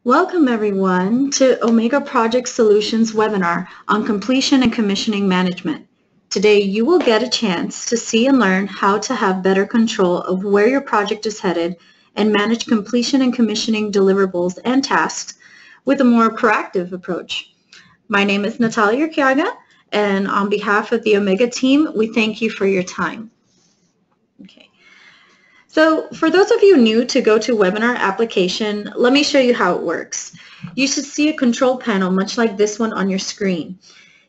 Welcome everyone to Omega Project Solutions webinar on Completion and Commissioning Management. Today you will get a chance to see and learn how to have better control of where your project is headed and manage completion and commissioning deliverables and tasks with a more proactive approach. My name is Natalia Urquiaga, and on behalf of the Omega team, we thank you for your time. Okay. So for those of you new to GoToWebinar application, let me show you how it works. You should see a control panel much like this one on your screen.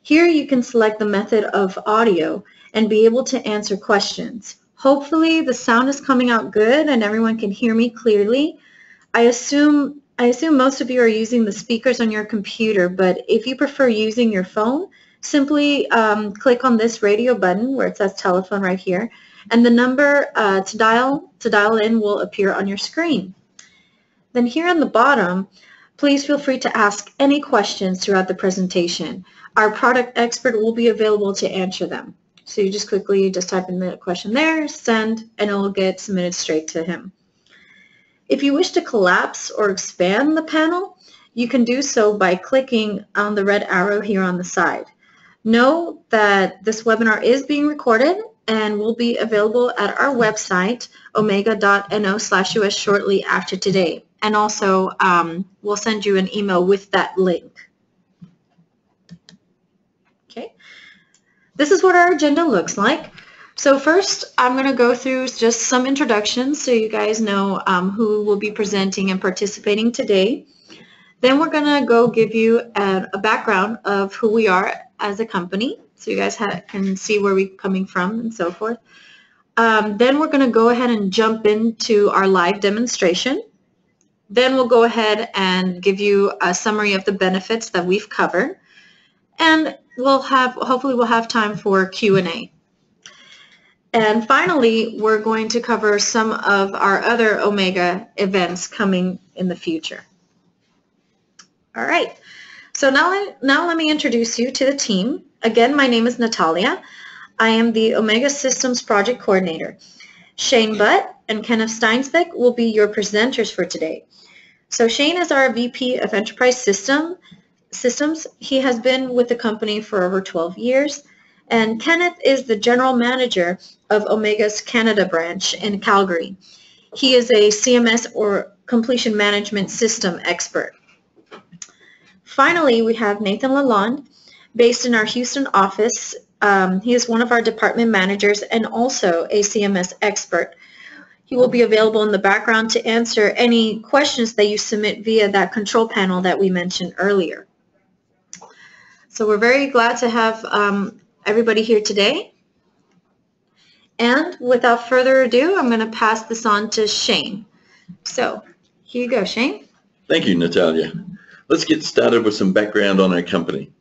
Here you can select the method of audio and be able to answer questions. Hopefully the sound is coming out good and everyone can hear me clearly. I assume most of you are using the speakers on your computer, but if you prefer using your phone, simply click on this radio button where it says telephone right here, and the number to dial in will appear on your screen. Then here on the bottom, please feel free to ask any questions throughout the presentation. Our product expert will be available to answer them. So you just quickly type in the question there, send, and it will get submitted straight to him. If you wish to collapse or expand the panel, you can do so by clicking on the red arrow here on the side. Know that this webinar is being recorded and will be available at our website, omega.no/us, shortly after today. And also, we'll send you an email with that link. Okay, this is what our agenda looks like. So first, I'm going to go through just some introductions so you guys know who will be presenting and participating today. Then we're going to go give you a background of who we are as a company, so you guys can see where we're coming from and so forth. Then we're going to go ahead and jump into our live demonstration. Then we'll go ahead and give you a summary of the benefits that we've covered. And hopefully we'll have time for Q&A. And finally, we're going to cover some of our other Omega events coming in the future. All right, so now let me introduce you to the team. Again, my name is Natalia. I am the Omega Systems Project Coordinator. Shane Butt and Kenneth Steinsbeck will be your presenters for today. So Shane is our VP of Enterprise Systems. He has been with the company for over 12 years. And Kenneth is the General Manager of Omega's Canada branch in Calgary. He is a CMS or Completion Management System expert. Finally, we have Nathan Lalonde, based in our Houston office. He is one of our department managers and also a CMS expert. He will be available in the background to answer any questions that you submit via that control panel that we mentioned earlier. So we're very glad to have everybody here today. And without further ado, I'm going to pass this on to Shane. So here you go, Shane. Thank you, Natalia. Let's get started with some background on our company.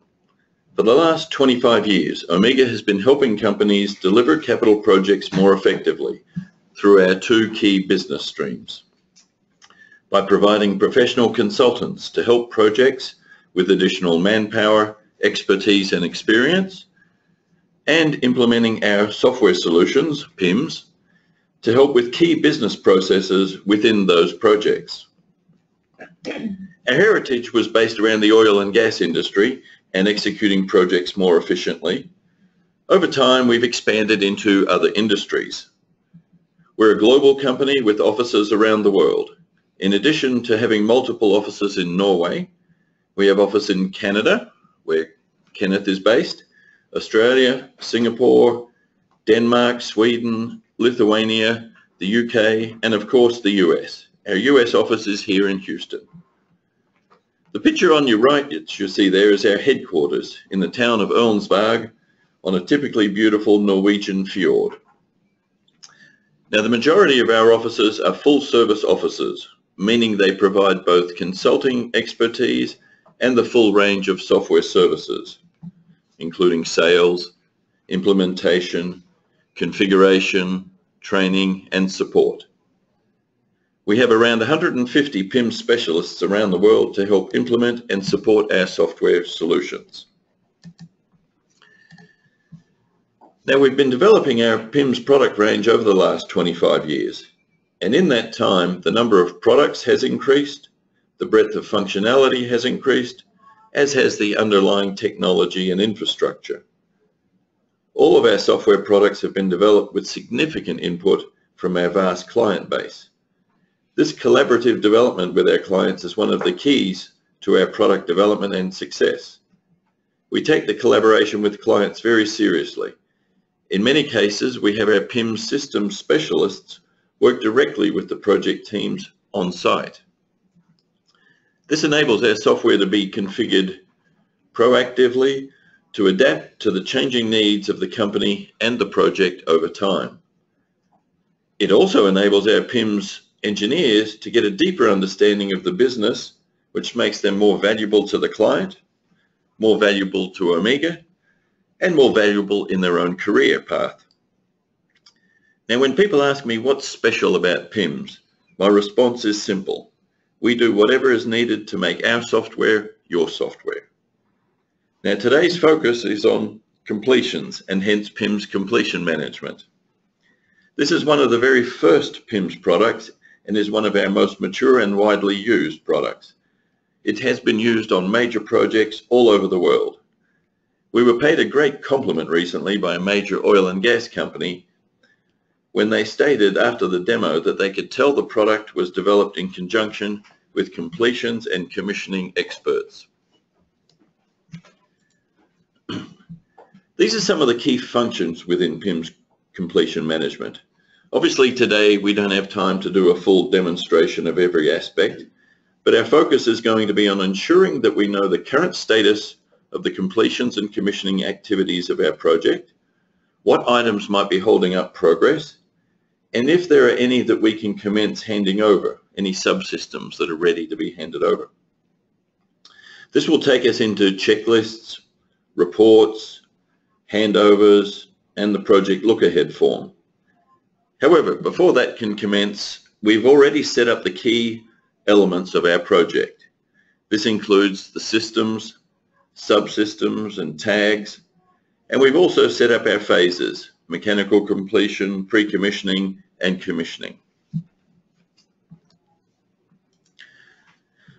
For the last 25 years, Omega has been helping companies deliver capital projects more effectively through our two key business streams. By providing professional consultants to help projects with additional manpower, expertise and experience, and implementing our software solutions, PIMs, to help with key business processes within those projects. Our heritage was based around the oil and gas industry and executing projects more efficiently. Over time, we've expanded into other industries. We're a global company with offices around the world. In addition to having multiple offices in Norway, we have office in Canada, where Kenneth is based, Australia, Singapore, Denmark, Sweden, Lithuania, the UK, and of course the US. Our US office is here in Houston. The picture on your right that you see there is our headquarters in the town of Ørnsvåg on a typically beautiful Norwegian fjord. Now, the majority of our offices are full service offices, meaning they provide both consulting expertise and the full range of software services, including sales, implementation, configuration, training, and support. We have around 150 PIM specialists around the world to help implement and support our software solutions. Now, we've been developing our PIMS product range over the last 25 years, and in that time, the number of products has increased, The breadth of functionality has increased, as has the underlying technology and infrastructure. All of our software products have been developed with significant input from our vast client base. This collaborative development with our clients is one of the keys to our product development and success. We take the collaboration with clients very seriously. In many cases, we have our PIM systems specialists work directly with the project teams on site. This enables our software to be configured proactively to adapt to the changing needs of the company and the project over time. It also enables our PIMS engineers to get a deeper understanding of the business, which makes them more valuable to the client, more valuable to Omega, and more valuable in their own career path. Now, when people ask me what's special about PIMS, my response is simple. We do whatever is needed to make our software your software. Now, today's focus is on completions and hence PIMS Completion Management. This is one of the very first PIMS products and is one of our most mature and widely used products. It has been used on major projects all over the world. We were paid a great compliment recently by a major oil and gas company when they stated after the demo that they could tell the product was developed in conjunction with completions and commissioning experts. These are some of the key functions within PIMS Completion Management. Obviously today we don't have time to do a full demonstration of every aspect, but our focus is going to be on ensuring that we know the current status of the completions and commissioning activities of our project, what items might be holding up progress, and if there are any that we can commence handing over, any subsystems that are ready to be handed over. This will take us into checklists, reports, handovers, and the project look-ahead form. However, before that can commence, we've already set up the key elements of our project. This includes the systems, subsystems, and tags, and we've also set up our phases: mechanical completion, pre-commissioning, and commissioning.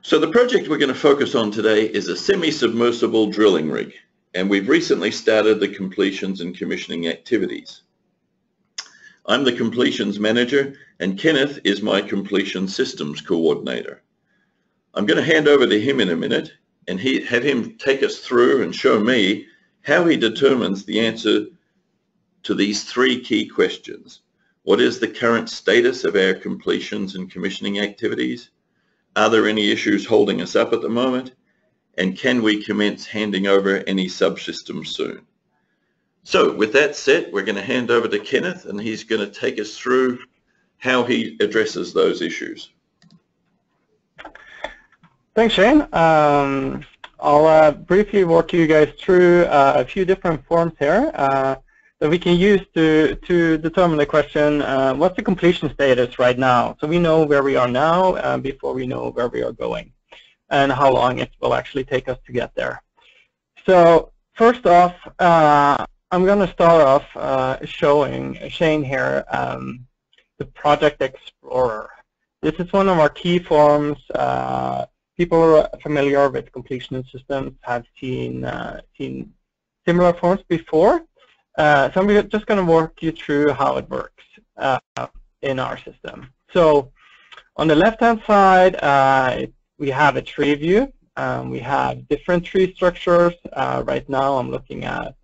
So the project we're going to focus on today is a semi-submersible drilling rig, and we've recently started the completions and commissioning activities. I'm the completions manager, and Kenneth is my completion systems coordinator. I'm going to hand over to him in a minute and have him take us through and show me how he determines the answer to these three key questions. What is the current status of our completions and commissioning activities? Are there any issues holding us up at the moment? And can we commence handing over any subsystems soon? So with that said, we're going to hand over to Kenneth, and he's going to take us through how he addresses those issues. Thanks, Shane. I'll briefly walk you guys through a few different forms here that we can use to determine the question, what's the completion status right now? So we know where we are now before we know where we are going, and how long it will actually take us to get there. So first off, I'm going to start off showing Shane here the Project Explorer. This is one of our key forms. People who are familiar with completion systems have seen similar forms before. So I'm just going to walk you through how it works in our system. So on the left-hand side, we have a tree view. We have different tree structures. Right now I'm looking at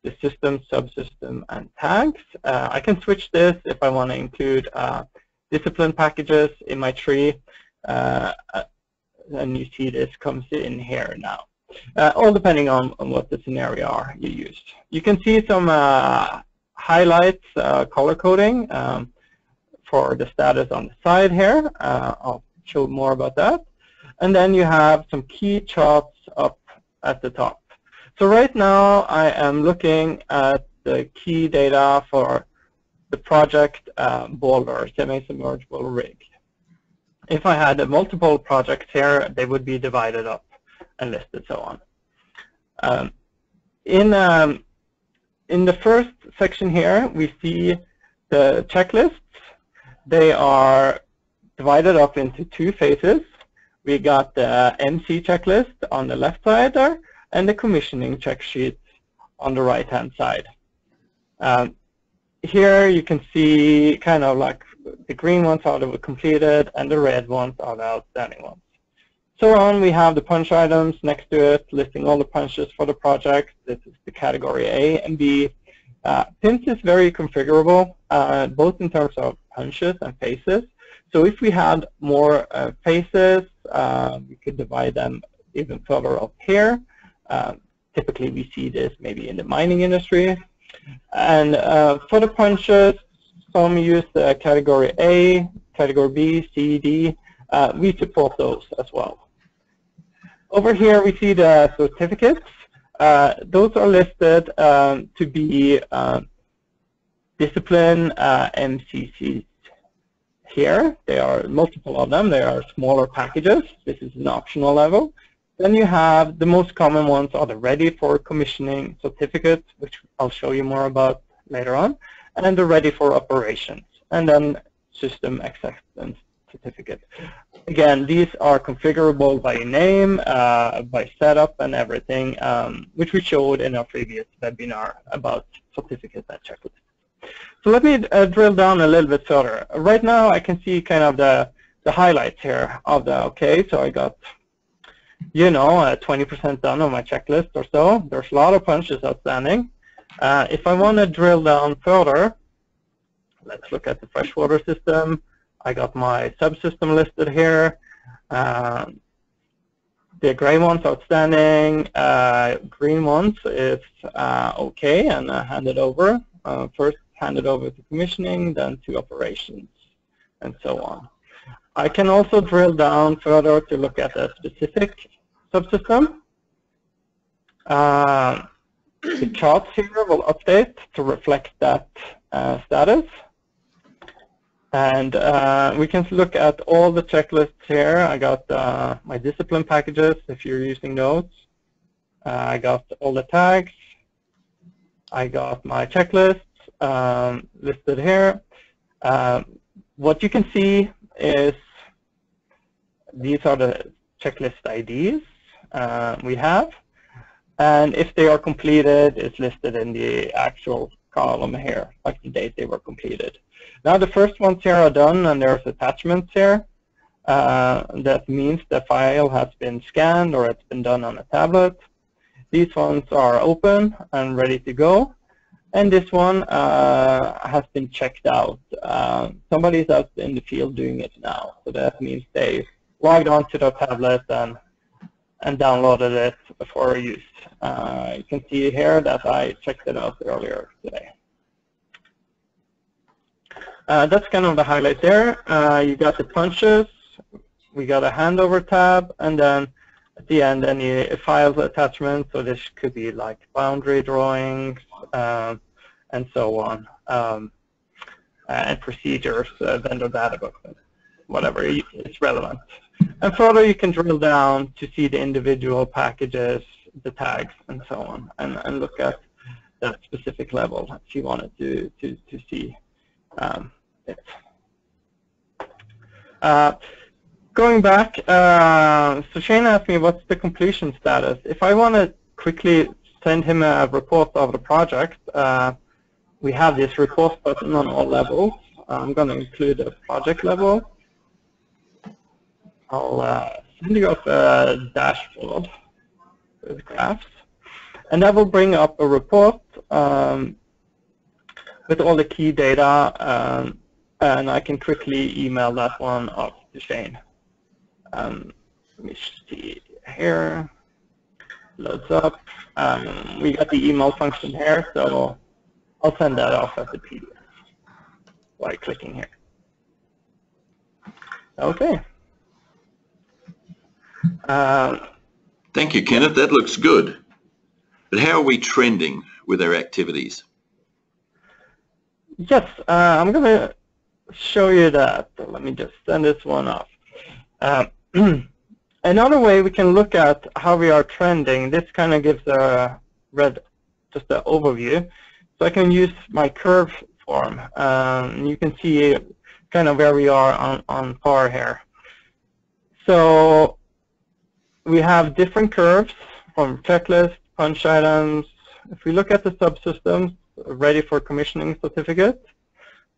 the system, subsystem, and tags. I can switch this if I want to include discipline packages in my tree. And you see this comes in here now. All depending on what the scenario you used. You can see some highlights, color coding for the status on the side here. I'll show more about that. And then you have some key charts up at the top. So right now I am looking at the key data for the project boulder, semi-submersible rig. If I had multiple projects here, they would be divided up and listed so on. In the first section here, we see the checklists. They are divided up into two phases. we got the MC checklist on the left side there, and the commissioning check sheet on the right-hand side. Here you can see kind of like the green ones are the completed, and the red ones are the outstanding ones. So on, we have the punch items next to it, listing all the punches for the project. This is the category A and B. PIMS is very configurable, both in terms of punches and phases. So if we had more phases, we could divide them even further up here. Typically, we see this maybe in the mining industry. And for the punches, some use the category A, category B, C, D. We support those as well. Over here, we see the certificates. Those are listed to be discipline MCCs. Here, there are multiple of them. There are smaller packages. This is an optional level. Then you have the most common ones are the ready for commissioning certificates, which I'll show you more about later on, and the ready for operations, and then system acceptance certificate. Again, these are configurable by name, by setup and everything, which we showed in our previous webinar about certificates and checklists. So let me drill down a little bit further. Right now, I can see kind of the highlights here of the, okay, so I got, you know, 20% done on my checklist or so. There's a lot of punches outstanding. If I want to drill down further, let's look at the freshwater system. I got my subsystem listed here. The gray ones outstanding, green ones is okay, and hand it over. First hand it over to commissioning, then to operations, and so on. I can also drill down further to look at a specific subsystem. The charts here will update to reflect that status. And we can look at all the checklists here. I got my discipline packages, if you're using those. I got all the tags. I got my checklists listed here. What you can see is these are the checklist IDs we have. And if they are completed, it's listed in the actual column here, like the date they were completed. Now the first ones here are done, and there's attachments here. That means the file has been scanned or it's been done on a tablet. These ones are open and ready to go. And this one has been checked out. Somebody's out in the field doing it now. So that means they logged onto their tablet and downloaded it for use. You can see here that I checked it out earlier today. That's kind of the highlight there. You got the punches, we got a handover tab, and then at the end any files attachments. So this could be like boundary drawings and so on, and procedures, vendor data book, whatever is relevant. And further, you can drill down to see the individual packages, the tags, and so on, and look at that specific level if you wanted to see it. Going back, so Shane asked me what's the completion status. If I want to quickly send him a report of the project, we have this report button on all levels. I'm going to include a project level. I'll send you up a dashboard with graphs, and that will bring up a report with all the key data, and I can quickly email that one up to Shane. Let me see here. Loads up. We got the email function here, so I'll send that off as a PDF by clicking here. Okay. Thank you, Kenneth. That looks good. But how are we trending with our activities? Yes, I'm going to show you that. Let me just send this one off. Another way we can look at how we are trending, this kind of gives a just an overview. So I can use my curve form. You can see kind of where we are on par here. So we have different curves from checklist, punch items. If we look at the subsystems ready for commissioning certificate,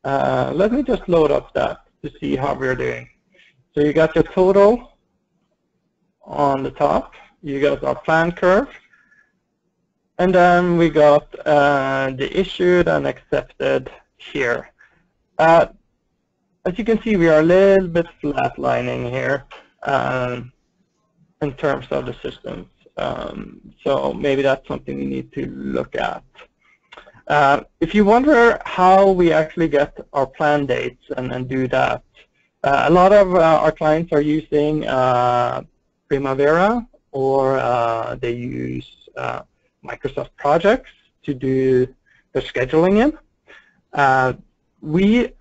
let me just load up that to see how we're doing. So you got your total on the top, you got our plan curve, and then we got the issued and accepted here. As you can see, we are a little bit flatlining here in terms of the systems. So maybe that's something we need to look at. If you wonder how we actually get our plan dates and do that, a lot of our clients are using Primavera, or they use Microsoft Projects to do the scheduling in. We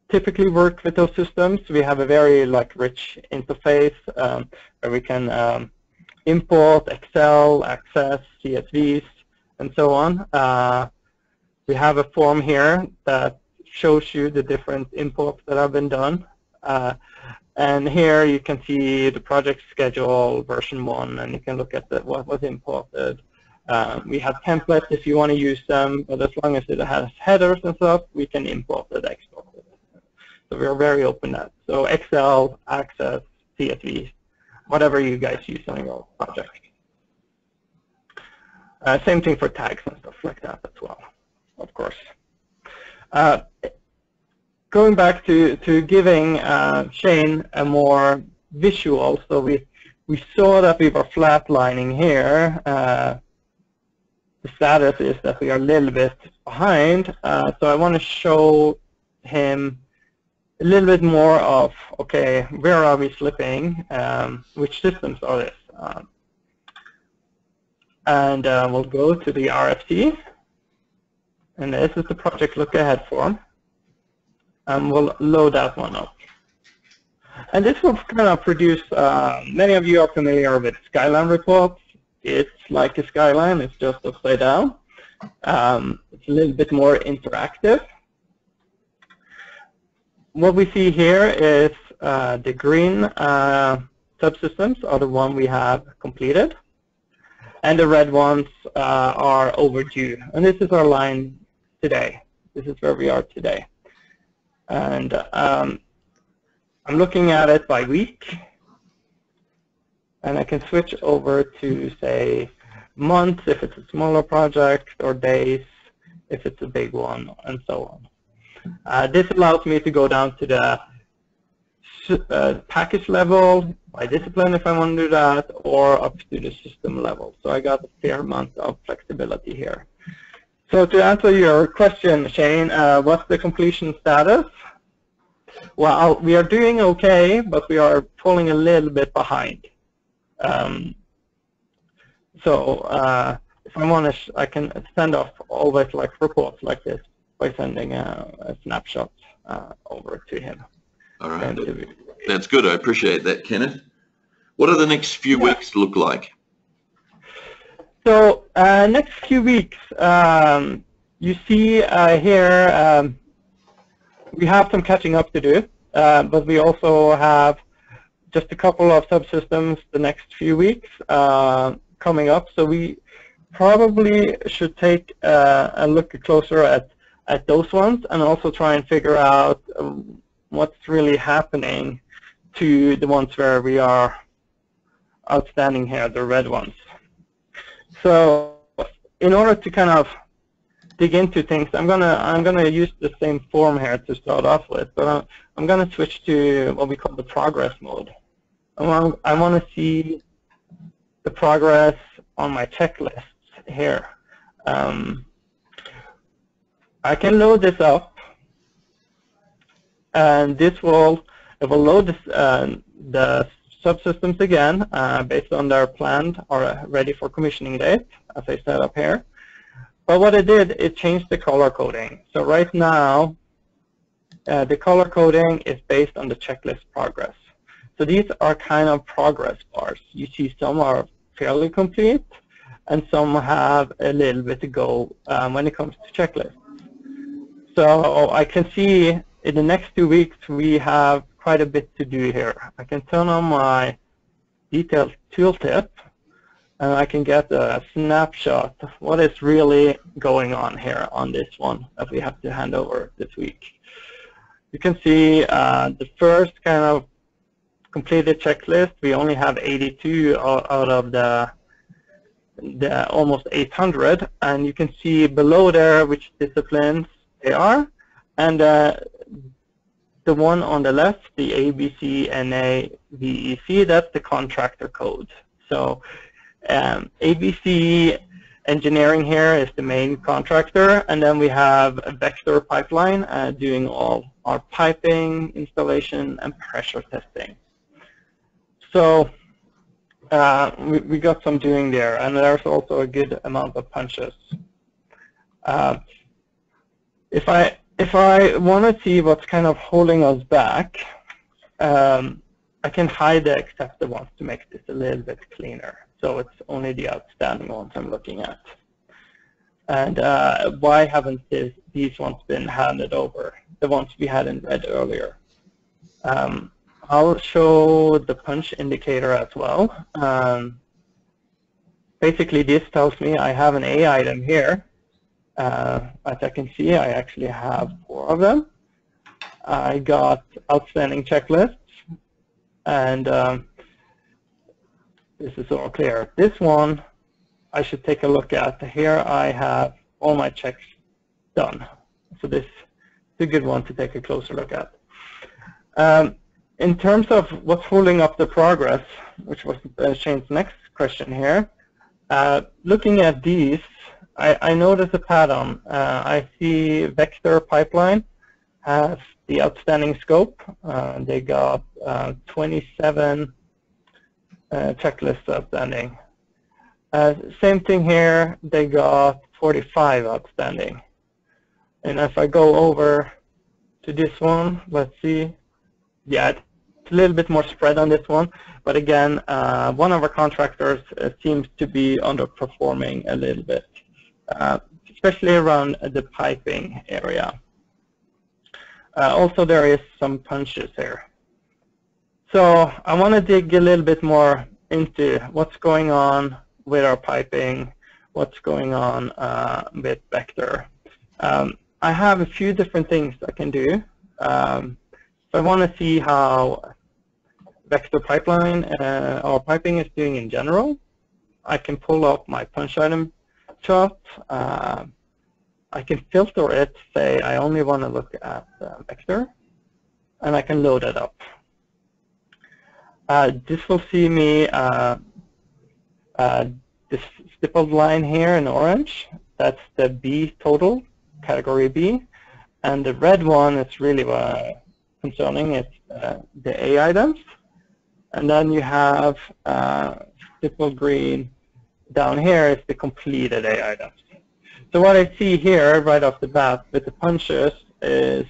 typically work with those systems. We have a very rich interface where we can import Excel, access CSVs, and so on. We have a form here that shows you the different imports that have been done. And here you can see the project schedule version 1, and you can look at what was imported. We have templates if you want to use them, but as long as it has headers and stuff, we can import it, export it. So we're very open to that. So Excel, Access, CSV, whatever you guys use on your project. Same thing for tags and stuff like that as well, of course. Going back to giving Shane a more visual, so we saw that we were flatlining here. The status is that we are a little bit behind, so I want to show him a little bit more of, okay, where are we slipping? Which systems are this? And we'll go to the RFC, and this is the project look ahead form. And we'll load that one up. And this will kind of produce, many of you are familiar with Skyline reports. It's like a Skyline, it's just upside down. It's a little bit more interactive. What we see here is the green subsystems are the one we have completed, and the red ones are overdue. And this is our line today. This is where we are today. And I'm looking at it by week, and I can switch over to, say, months if it's a smaller project, or days if it's a big one, and so on. This allows me to go down to the package level by discipline if I want to do that, or up to the system level. So I got a fair amount of flexibility here. So to answer your question, Shane, what's the completion status? Well, we are doing okay, but we are falling a little bit behind. So if I want to, I can send off always reports like this by sending a snapshot over to him. All right, that's good. I appreciate that, Kenneth. What do the next few weeks look like? So next few weeks, you see here, we have some catching up to do, but we also have just a couple of subsystems the next few weeks coming up. So we probably should take a look closer at those ones, and also try and figure out what's really happening to the ones where we are outstanding here, the red ones. So in order to kind of dig into things, I'm gonna use the same form here to start off with, but I'm gonna switch to what we call the progress mode. I want to see the progress on my checklists here. I can load this up, and this will load this, the subsystems again based on their planned or ready for commissioning date, as I set up here. But what it did, it changed the color coding. So right now, the color coding is based on the checklist progress. So these are kind of progress bars. You see some are fairly complete, and some have a little bit to go when it comes to checklists. So I can see in the next 2 weeks we have quite a bit to do here. I can turn on my detailed tooltip, and I can get a snapshot of what is really going on here on this one that we have to hand over this week. You can see the first kind of completed checklist. We only have 82 out of the almost 800, and you can see below there which disciplines they are, and the one on the left, the ABC, NA, VEC, that's the contractor code. So ABC Engineering here is the main contractor, and then we have a Vector Pipeline doing all our piping, installation, and pressure testing. So we got some doing there, and there's also a good amount of punches. If I want to see what's kind of holding us back, I can hide the accepted ones to make this a little bit cleaner. So it's only the outstanding ones I'm looking at. And why haven't these ones been handed over? The ones we had in red earlier. I'll show the punch indicator as well. Basically, this tells me I have an A item here. As I can see, I actually have 4 of them. I got outstanding checklists, and this is all clear. This one I should take a look at. Here I have all my checks done. So this is a good one to take a closer look at. In terms of what's holding up the progress, which was Shane's next question here, looking at these, I notice a pattern. I see Vector Pipeline has the outstanding scope. They got 27 checklists outstanding. Same thing here, they got 45 outstanding. And if I go over to this one, let's see, yeah, it's a little bit more spread on this one. But again, one of our contractors seems to be underperforming a little bit, especially around the piping area. Also, there is some punches here. So I want to dig a little bit more into what's going on with our piping, what's going on with Vector. I have a few different things I can do. So I want to see how Vector Pipeline or piping is doing in general. I can pull up my punch item chart. I can filter it, say I only want to look at Vector, and I can load it up. This will see me this stippled line here in orange. That's the B total, category B. And the red one is really concerning. It's the A items. And then you have stippled green down here is the completed A items. So what I see here right off the bat with the punches is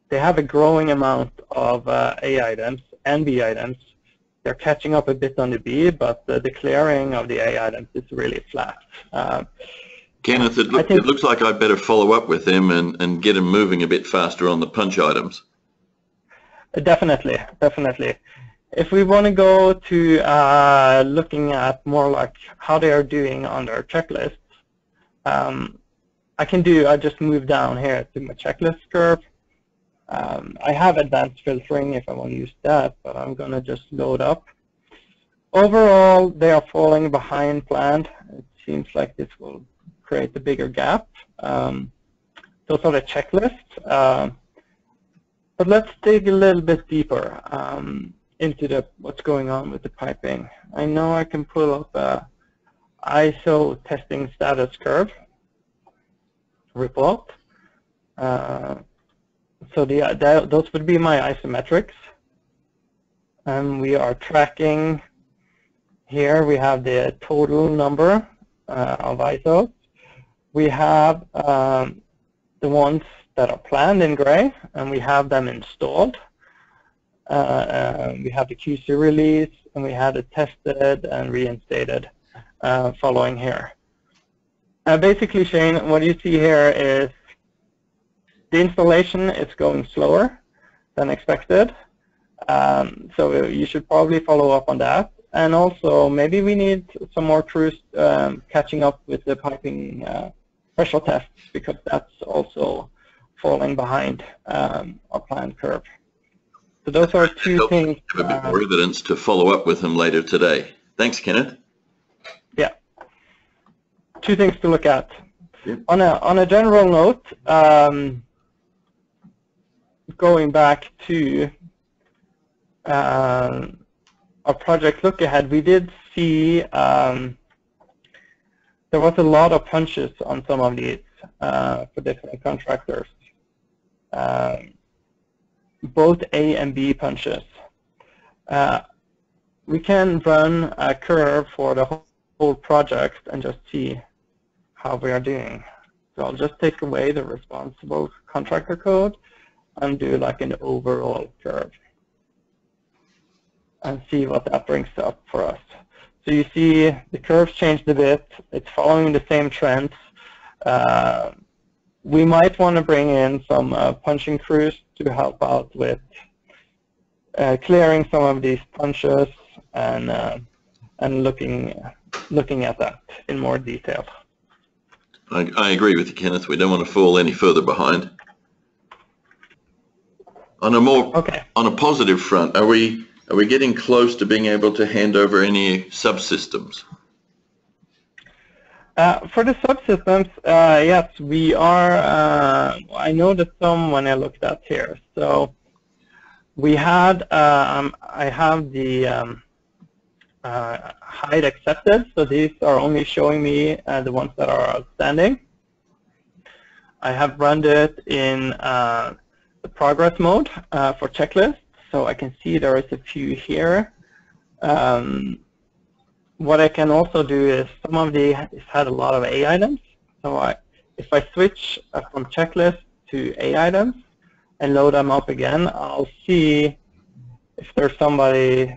they have a growing amount of A items and B items. They're catching up a bit on the B, but the clearing of the A items is really flat. Kenneth, it looks like I'd better follow up with him and get him moving a bit faster on the punch items. Definitely, definitely. If we want to go to looking at more like how they are doing on their checklists, I just move down here to my checklist curve. I have advanced filtering if I want to use that, but I'm going to just load up. Overall, they are falling behind planned. It seems like this will create a bigger gap. Those are the checklists. But let's dig a little bit deeper into what's going on with the piping. I know I can pull up a ISO testing status curve report. So those would be my isometrics. And we are tracking here. We have the total number of ISOs. We have the ones that are planned in gray, and we have them installed. We have the QC release, and we have it tested and reinstated following here. Basically, Shane, what you see here is the installation is going slower than expected. So you should probably follow up on that. And also, maybe we need some more crews catching up with the piping pressure tests, because that's also falling behind our planned curve. So those are two things. Have a bit more evidence to follow up with them later today. Thanks, Kenneth. Yeah. Two things to look at. Yep. On a general note, going back to our project look ahead, we did see there was a lot of punches on some of these for different contractors, both A and B punches. We can run a curve for the whole project and just see how we are doing. So I'll just take away the responsible contractor code and do like an overall curve and see what that brings up for us. So you see the curves changed a bit. It's following the same trends. We might want to bring in some punching crews to help out with clearing some of these punches and looking at that in more detail. I agree with you, Kenneth. We don't want to fall any further behind. On a more on a positive front, are we getting close to being able to hand over any subsystems? For the subsystems, yes, we are. I noticed some when I looked at here. So we had. I have the hide accepted. So these are only showing me the ones that are outstanding. I have run it in the progress mode for checklist. So I can see there is a few here. What I can also do is some of these had a lot of A items. So if I switch from checklist to A items and load them up again, I'll see if there's somebody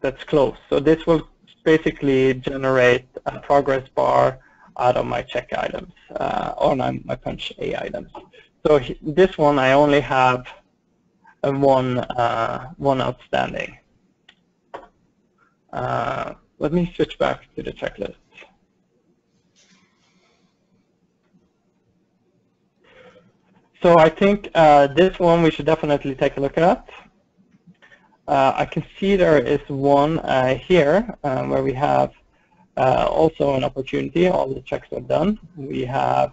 that's close. So this will basically generate a progress bar out of my check items or my punch A items. So this one I only have one outstanding. Let me switch back to the checklist. So I think this one we should definitely take a look at. I can see there is one here where we have also an opportunity. All the checks are done. We have,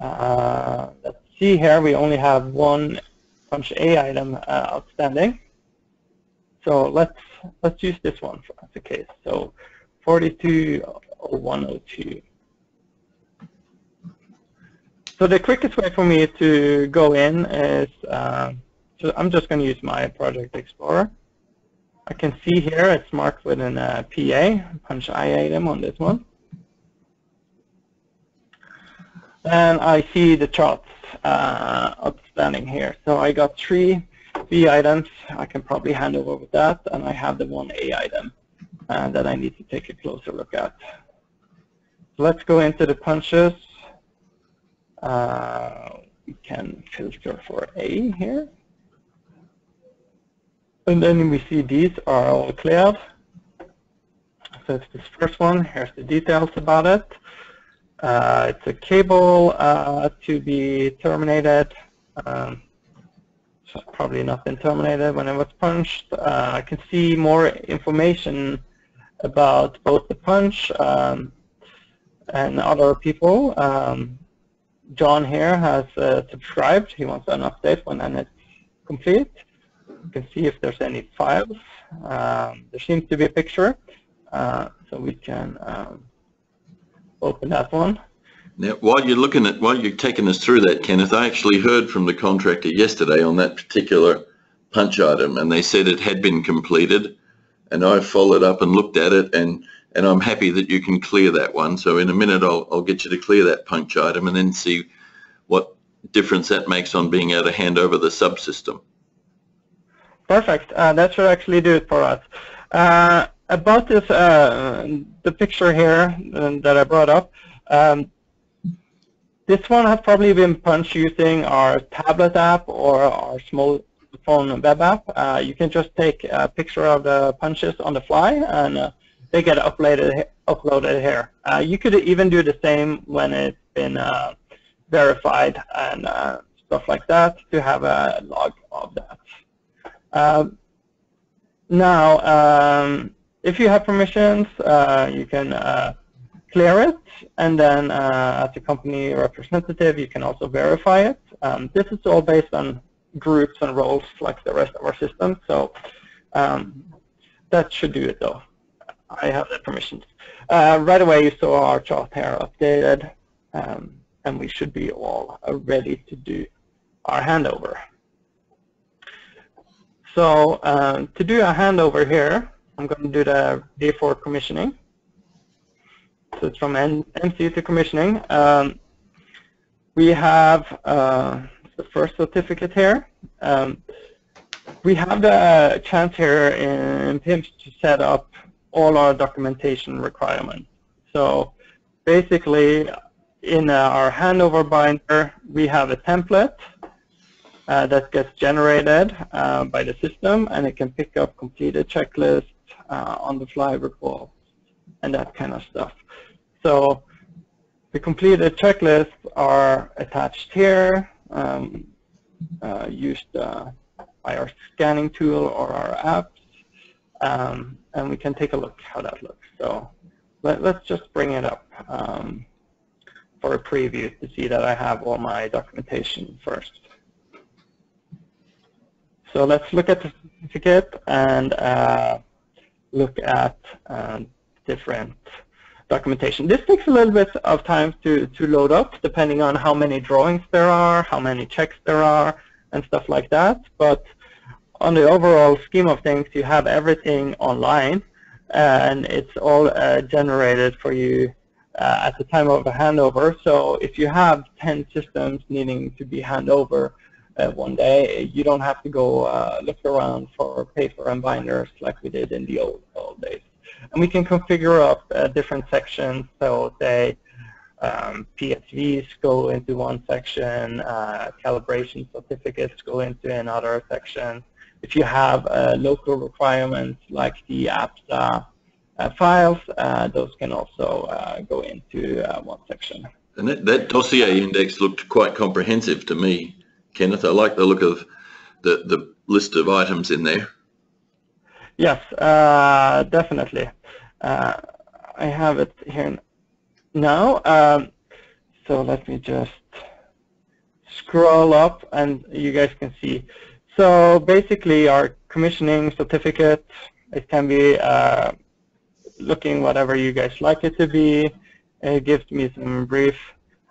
let's see here, we only have one punch A item outstanding. So let's use this one as a case. So 420102. So the quickest way for me to go in is, so I'm just going to use my Project Explorer. I can see here it's marked with an PA, punch I item on this one. And I see the charts outstanding here. So I got 3 B items. I can probably hand over with that, and I have the 1 A item that I need to take a closer look at. So let's go into the punches. We can filter for A here. And then we see these are all cleared. So it's this first one. Here's the details about it. It's a cable to be terminated. So probably not been terminated when it was punched. I can see more information about both the punch and other people. John here has subscribed. He wants an update when it's complete. You can see if there's any files. There seems to be a picture, so we can open that one. Now, while you're taking us through that, Kenneth, I actually heard from the contractor yesterday on that particular punch item, and they said it had been completed, and I followed up and looked at it, and I'm happy that you can clear that one. So in a minute, I'll get you to clear that punch item and then see what difference that makes on being able to hand over the subsystem. Perfect. That should actually do it for us. About this, the picture here that I brought up, This one has probably been punched using our tablet app or our small phone web app. You can just take a picture of the punches on the fly, and they get uploaded here. You could even do the same when it's been verified and stuff like that, to have a log of that. Now, if you have permissions, you can clear it, and then as a company representative, you can also verify it. This is all based on groups and roles like the rest of our system, so that should do it though. I have the permissions. Right away you saw our chart here updated, and we should be all ready to do our handover. So to do a handover here, I'm going to do the D4 commissioning. So it's from MC to commissioning. We have the first certificate here. We have the chance here in Pims to set up all our documentation requirements. So basically, in our handover binder, we have a template that gets generated by the system, and it can pick up completed checklists, on-the-fly reports, and that kind of stuff. So the completed checklists are attached here, used by our scanning tool or our apps, and we can take a look how that looks. So let's just bring it up for a preview to see that I have all my documentation first. So let's look at the certificate and look at different documentation. This takes a little bit of time to load up, depending on how many drawings there are, how many checks there are, and stuff like that. But on the overall scheme of things, you have everything online, and it's all generated for you at the time of a handover. So if you have 10 systems needing to be handed over one day, you don't have to go look around for paper and binders like we did in the old days. And we can configure up different sections. So say PSVs go into one section, calibration certificates go into another section. If you have local requirements like the APSA files, those can also go into one section. And that dossier index looked quite comprehensive to me, Kenneth. I like the look of the list of items in there. Yes, definitely. I have it here now. So let me just scroll up and you guys can see. So basically our commissioning certificate, it can be looking whatever you guys like it to be. It gives me some brief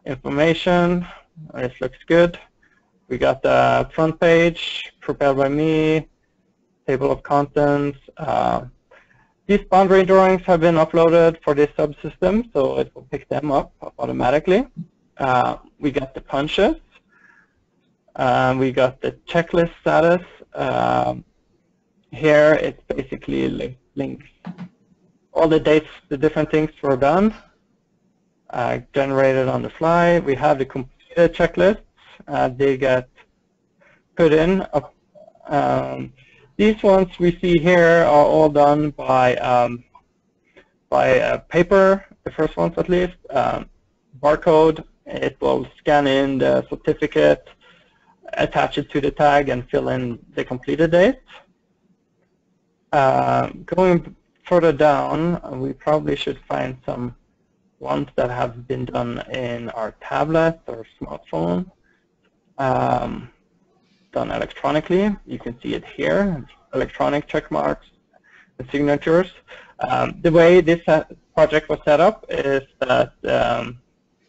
information. It looks good. We got the front page, prepared by me, table of contents. These boundary drawings have been uploaded for this subsystem, so it will pick them up automatically. We got the punches. We got the checklist status. Here it's basically links all the dates, the different things were done, generated on the fly. We have the completed checklists. They get put in. These ones we see here are all done by paper, the first ones at least. Barcode, it will scan in the certificate, attach it to the tag, and fill in the completed date. Going further down, we probably should find some ones that have been done in our tablet or smartphone. Done electronically. You can see it here, electronic check marks and signatures. The way this project was set up is that the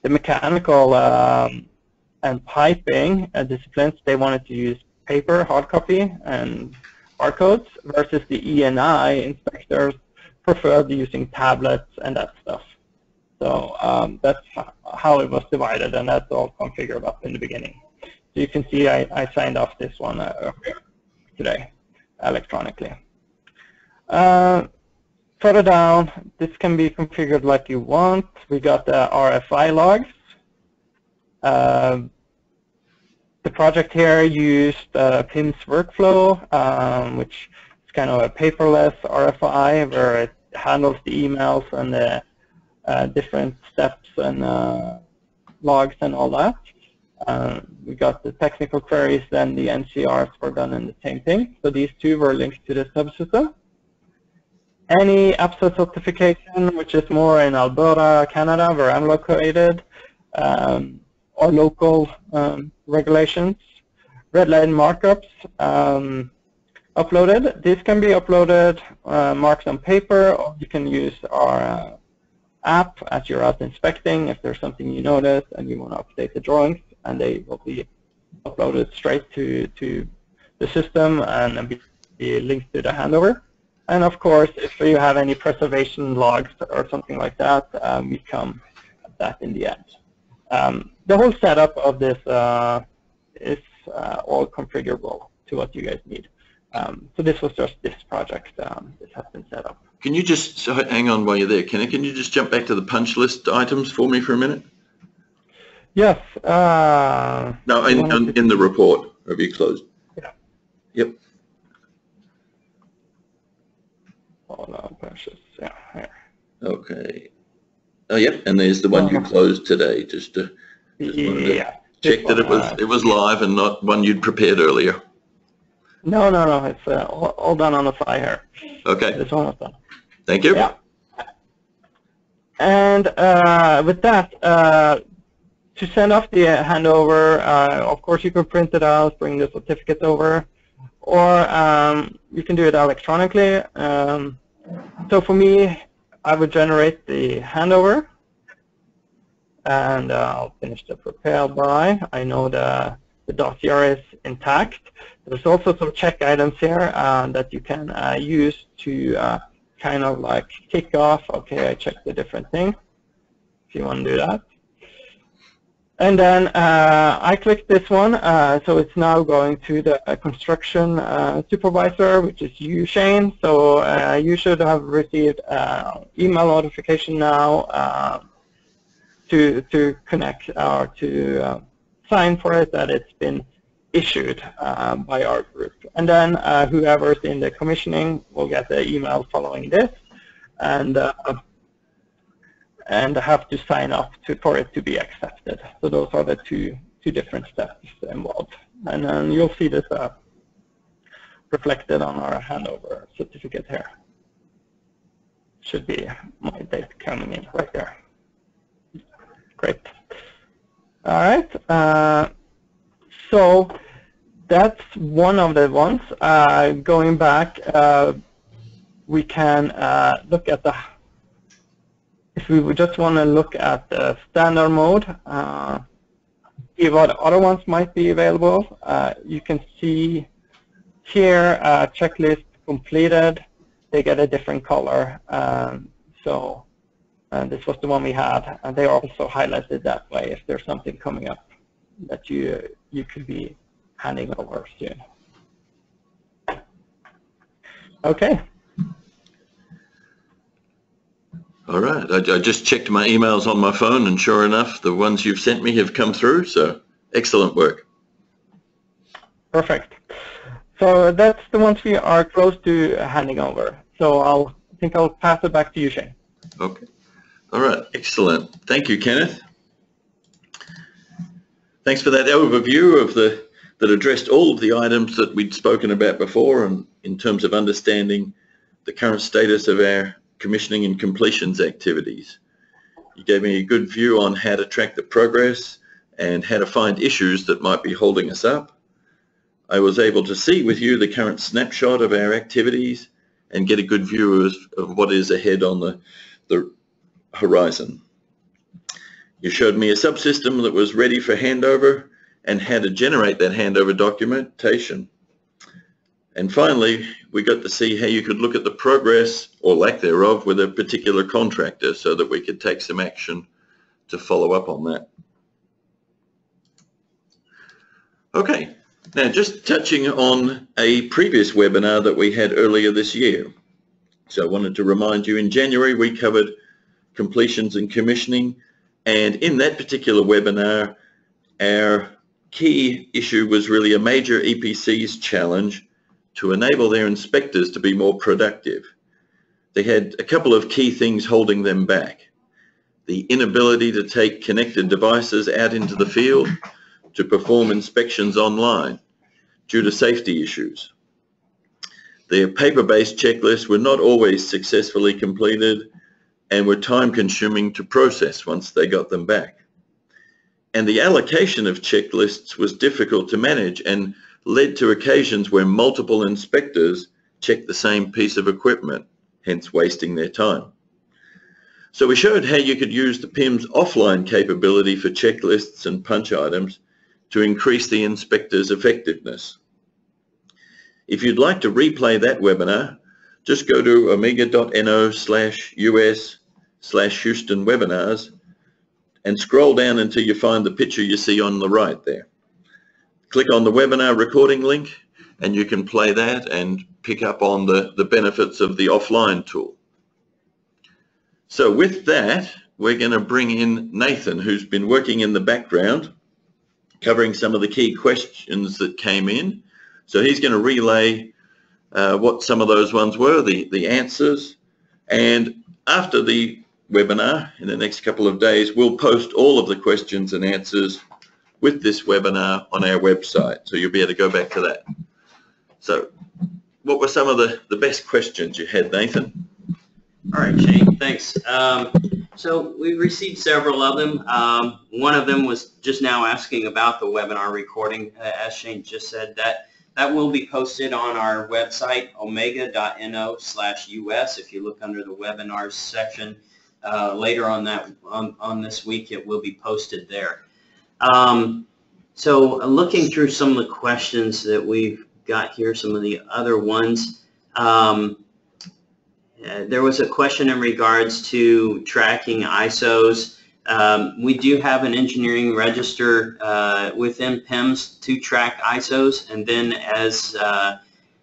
mechanical and piping disciplines, they wanted to use paper, hard copy, and barcodes, versus the E&I inspectors preferred using tablets and that stuff. So that's how it was divided, and that's all configured up in the beginning. So you can see I signed off this one earlier today electronically. Further down, this can be configured like you want. We got the RFI logs. The project here used Pims workflow, which is kind of a paperless RFI where it handles the emails and the different steps and logs and all that. We got the technical queries, then the NCRs were done in the same thing. So these two were linked to the subsystem. Any APSA certification, which is more in Alberta, Canada, where I'm located, or local regulations, red line markups uploaded. This can be uploaded, marked on paper, or you can use our app as you're out inspecting if there's something you notice and you want to update the drawings, and they will be uploaded straight to the system and be linked to the handover. And of course, if you have any preservation logs or something like that, we come at that in the end. The whole setup of this is all configurable to what you guys need. So this was just this project. This has been set up. Can you just hang on while you're there, Kenny? Can you just jump back to the punch list items for me for a minute? Yes. No, in the report. Have you closed? Yeah. Yep. Oh no, punches. Yeah. Here. Okay. Oh, yep. And there's the one you closed today. Just wanted to check that it was live and not one you'd prepared earlier. No. It's all done on the fly here. Okay. This one was done. Thank you. Yeah. And with that, to send off the handover, of course you can print it out, bring the certificates over, or you can do it electronically. So for me, I would generate the handover, and I'll finish the prepare by. I know the dossier is intact. There's also some check items here that you can use to kind of like tick off, okay, I checked the different things, if you want to do that. And then I clicked this one, so it's now going to the construction supervisor, which is you, Shane. So you should have received email notification now to connect or to sign for it that it's been issued by our group. And then whoever's in the commissioning will get the email following this, and have to sign up for it to be accepted. So those are the two different steps involved. And then you'll see this reflected on our handover certificate here. Should be my date coming in right there. Great. All right. So that's one of the ones. Going back, we can look at the, if we would just want to look at the standard mode, see what other ones might be available. You can see here, checklist completed. They get a different color. So this was the one we had, and they are also highlighted that way if there's something coming up that you could be handing over soon. Okay. All right. I just checked my emails on my phone, and sure enough, the ones you've sent me have come through. So excellent work. Perfect. So that's the ones we are close to handing over. So I think I'll pass it back to you, Shane. Okay. All right. Excellent. Thank you, Kenneth. Thanks for that overview of that addressed all of the items that we'd spoken about before, and in terms of understanding the current status of our commissioning and completions activities. You gave me a good view on how to track the progress and how to find issues that might be holding us up. I was able to see with you the current snapshot of our activities and get a good view of what is ahead on the horizon. You showed me a subsystem that was ready for handover and how to generate that handover documentation. And finally, we got to see how you could look at the progress or lack thereof with a particular contractor so that we could take some action to follow up on that. Okay, now just touching on a previous webinar that we had earlier this year. So I wanted to remind you, in January we covered completions and commissioning, and in that particular webinar Our key issue was really a major EPC's challenge to enable their inspectors to be more productive. They had a couple of key things holding them back. The inability to take connected devices out into the field to perform inspections online due to safety issues. Their paper-based checklists were not always successfully completed and were time-consuming to process once they got them back. And the allocation of checklists was difficult to manage and led to occasions where multiple inspectors checked the same piece of equipment, hence wasting their time. So we showed how you could use the PIMS offline capability for checklists and punch items to increase the inspector's effectiveness. If you'd like to replay that webinar, just go to omega.no/US/Houston webinars and scroll down until you find the picture you see on the right there. Click on the webinar recording link and you can play that and pick up on the benefits of the offline tool. So with that, we're going to bring in Nathan, who's been working in the background, covering some of the key questions that came in. So he's going to relay what some of those ones were, the answers, and after the webinar, in the next couple of days, we'll post all of the questions and answers with this webinar on our website, so you'll be able to go back to that. So what were some of the best questions you had, Nathan? All right, Shane, thanks. So we received several of them. One of them was just now asking about the webinar recording. As Shane just said, that will be posted on our website, omega.no/US. If you look under the webinars section, later on this week, it will be posted there. So looking through some of the questions that we've got here, some of the other ones, there was a question in regards to tracking ISOs. We do have an engineering register within PIMS to track ISOs, and then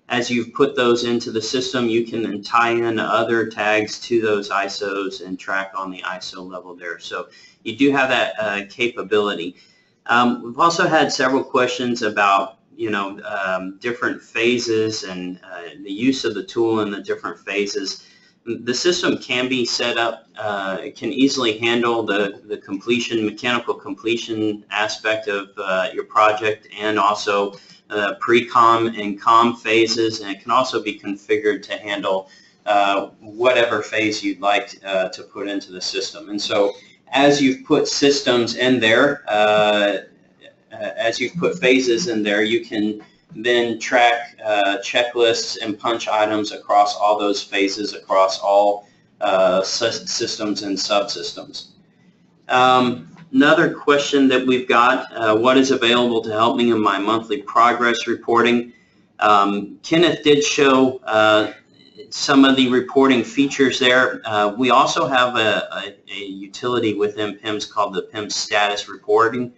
as you've put those into the system, you can then tie in other tags to those ISOs and track on the ISO level there. So you do have that capability. We've also had several questions about different phases and the use of the tool in the different phases. The system can be set up, it can easily handle the mechanical completion aspect of your project, and also pre-com and com phases, and it can also be configured to handle whatever phase you'd like to put into the system. And so as you've put systems in there, as you've put phases in there, you can then track checklists and punch items across all those phases, across all systems and subsystems. Another question that we've got, what is available to help me in my monthly progress reporting? Kenneth did show some of the reporting features there. We also have a utility within PIMS called the PIM Status Recording.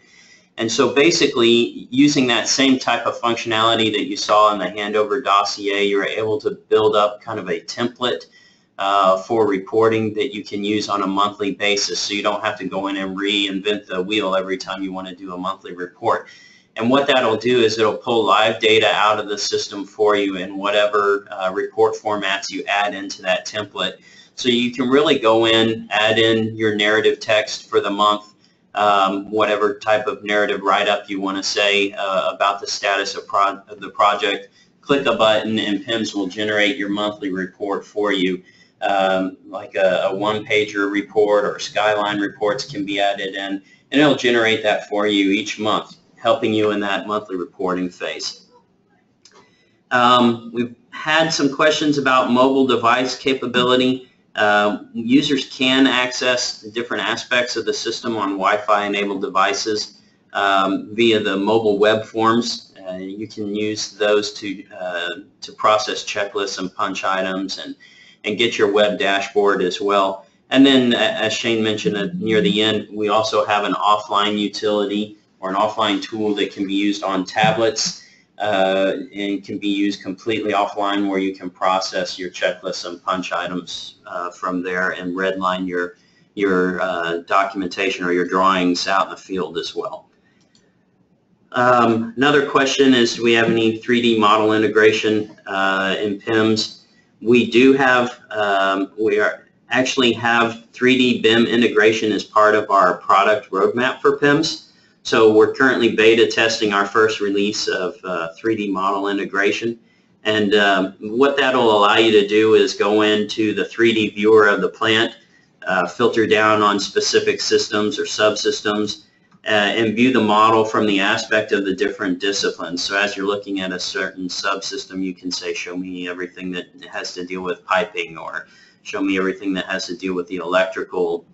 And so basically, using that same type of functionality that you saw in the Handover dossier, you're able to build up kind of a template for reporting that you can use on a monthly basis, so you don't have to go in and reinvent the wheel every time you want to do a monthly report. And what that'll do is it'll pull live data out of the system for you in whatever report formats you add into that template. So you can really go in, add in your narrative text for the month, whatever type of narrative write-up you want to say about the status of the project. Click a button and PIMS will generate your monthly report for you. Like a one-pager report or skyline reports can be added in, and it'll generate that for you each month, helping you in that monthly reporting phase. We've had some questions about mobile device capability. Users can access different aspects of the system on Wi-Fi enabled devices via the mobile web forms. You can use those to process checklists and punch items and get your web dashboard as well. And then, as Shane mentioned near the end, we also have an offline utility or an offline tool that can be used on tablets and can be used completely offline, where you can process your checklists and punch items from there and redline your documentation or your drawings out in the field as well. Another question is, do we have any 3D model integration in PIMS? We do have, actually have 3D BIM integration as part of our product roadmap for PIMS. So we're currently beta testing our first release of 3D model integration. And what that'll allow you to do is go into the 3D viewer of the plant, filter down on specific systems or subsystems, and view the model from the aspect of the different disciplines. So as you're looking at a certain subsystem, you can say, show me everything that has to deal with piping, or show me everything that has to deal with the electrical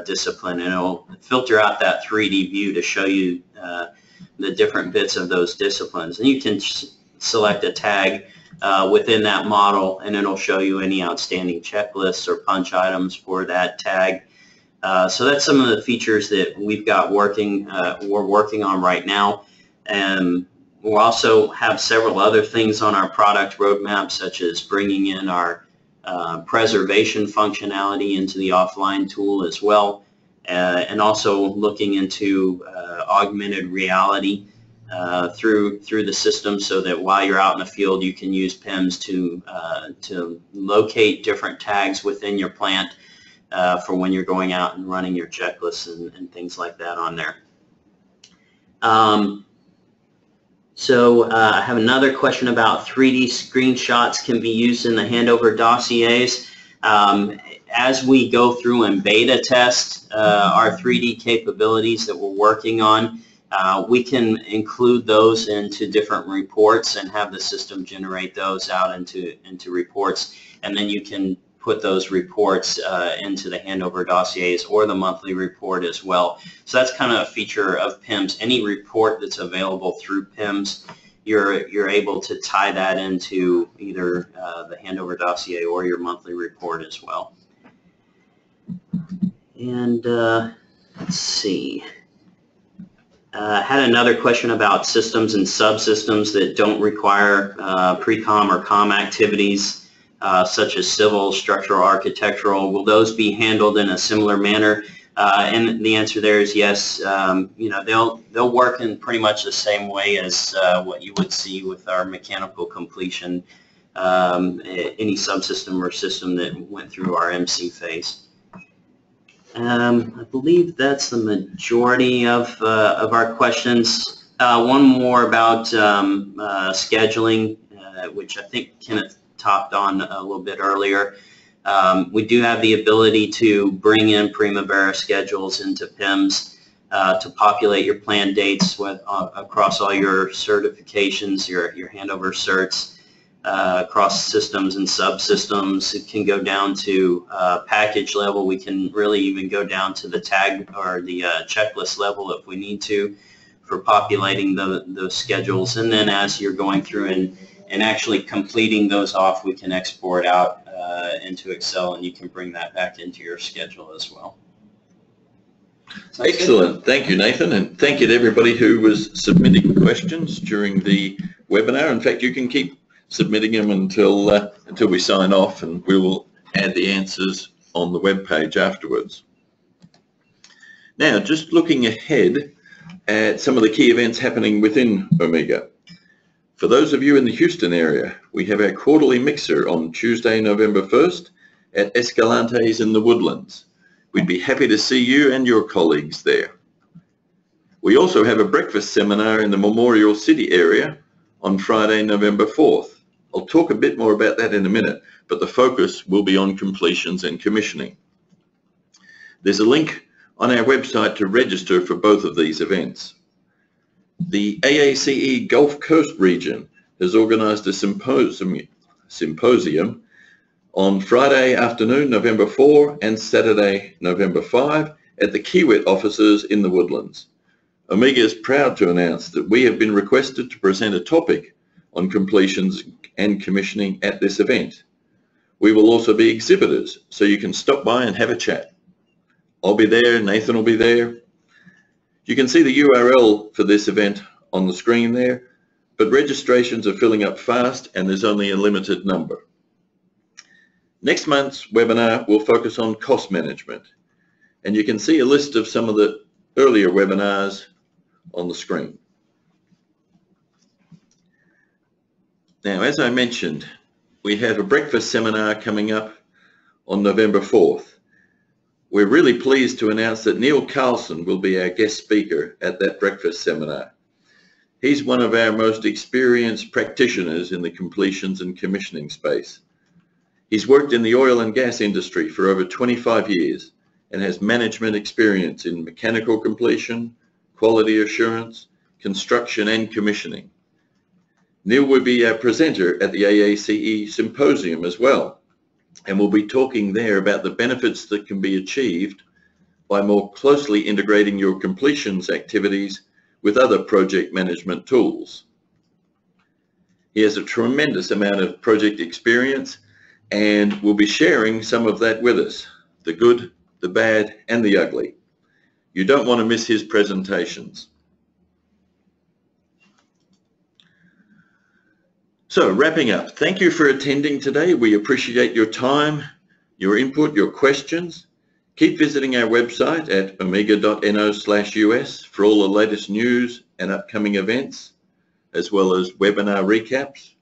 discipline, and it'll filter out that 3D view to show you the different bits of those disciplines. And you can select a tag within that model, and it'll show you any outstanding checklists or punch items for that tag. So that's some of the features that we've got working, we're working on right now. And we'll also have several other things on our product roadmap, such as bringing in our preservation functionality into the offline tool as well, and also looking into augmented reality through the system, so that while you're out in the field, you can use PIMS to locate different tags within your plant for when you're going out and running your checklists and things like that on there. So I have another question about 3D screenshots can be used in the handover dossiers. As we go through and beta test our 3D capabilities that we're working on, we can include those into different reports and have the system generate those out into reports, and then you can put those reports into the handover dossiers or the monthly report as well. So that's kind of a feature of PIMS. Any report that's available through PIMS, you're able to tie that into either the handover dossier or your monthly report as well. And let's see. Had another question about systems and subsystems that don't require pre-com or com activities, such as civil, structural, architectural. Will those be handled in a similar manner? And the answer there is yes. You know, they'll work in pretty much the same way as what you would see with our mechanical completion, any subsystem or system that went through our MC phase. I believe that's the majority of our questions. One more about scheduling, which I think Kenneth talked on a little bit earlier. We do have the ability to bring in Primavera schedules into PIMS to populate your planned dates across all your certifications, your handover certs, across systems and subsystems. It can go down to package level. We can really even go down to the tag or the checklist level if we need to for populating those schedules. And then as you're going through and actually completing those off, we can export out into Excel, and you can bring that back into your schedule as well. Excellent. Thank you, Nathan, and thank you to everybody who was submitting questions during the webinar. In fact, you can keep submitting them until we sign off, and we will add the answers on the web page afterwards. Now, just looking ahead at some of the key events happening within Omega. For those of you in the Houston area, we have our quarterly mixer on Tuesday, November 1st at Escalante's in the Woodlands. We'd be happy to see you and your colleagues there. We also have a breakfast seminar in the Memorial City area on Friday, November 4th. I'll talk a bit more about that in a minute, but the focus will be on completions and commissioning. There's a link on our website to register for both of these events. The AACE Gulf Coast region has organized a symposium on Friday afternoon, November 4, and Saturday, November 5, at the Kiewit offices in the Woodlands. Omega is proud to announce that we have been requested to present a topic on completions and commissioning at this event. We will also be exhibitors, so you can stop by and have a chat. I'll be there, Nathan will be there. You can see the URL for this event on the screen there, but registrations are filling up fast and there's only a limited number. Next month's webinar will focus on cost management, and you can see a list of some of the earlier webinars on the screen. Now, as I mentioned, we have a breakfast seminar coming up on November 4th. We're really pleased to announce that Neil Carlson will be our guest speaker at that breakfast seminar. He's one of our most experienced practitioners in the completions and commissioning space. He's worked in the oil and gas industry for over 25 years and has management experience in mechanical completion, quality assurance, construction and commissioning. Neil will be our presenter at the AACE Symposium as well, and we'll be talking there about the benefits that can be achieved by more closely integrating your completions activities with other project management tools. He has a tremendous amount of project experience and will be sharing some of that with us, the good, the bad, and the ugly. You don't want to miss his presentations. So, wrapping up, thank you for attending today. We appreciate your time, your input, your questions. Keep visiting our website at omega.no/US for all the latest news and upcoming events, as well as webinar recaps.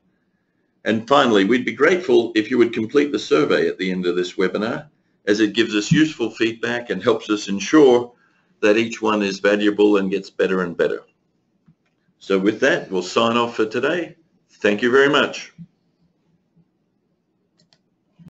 And finally, we'd be grateful if you would complete the survey at the end of this webinar, as it gives us useful feedback and helps us ensure that each one is valuable and gets better and better. So with that, we'll sign off for today. Thank you very much.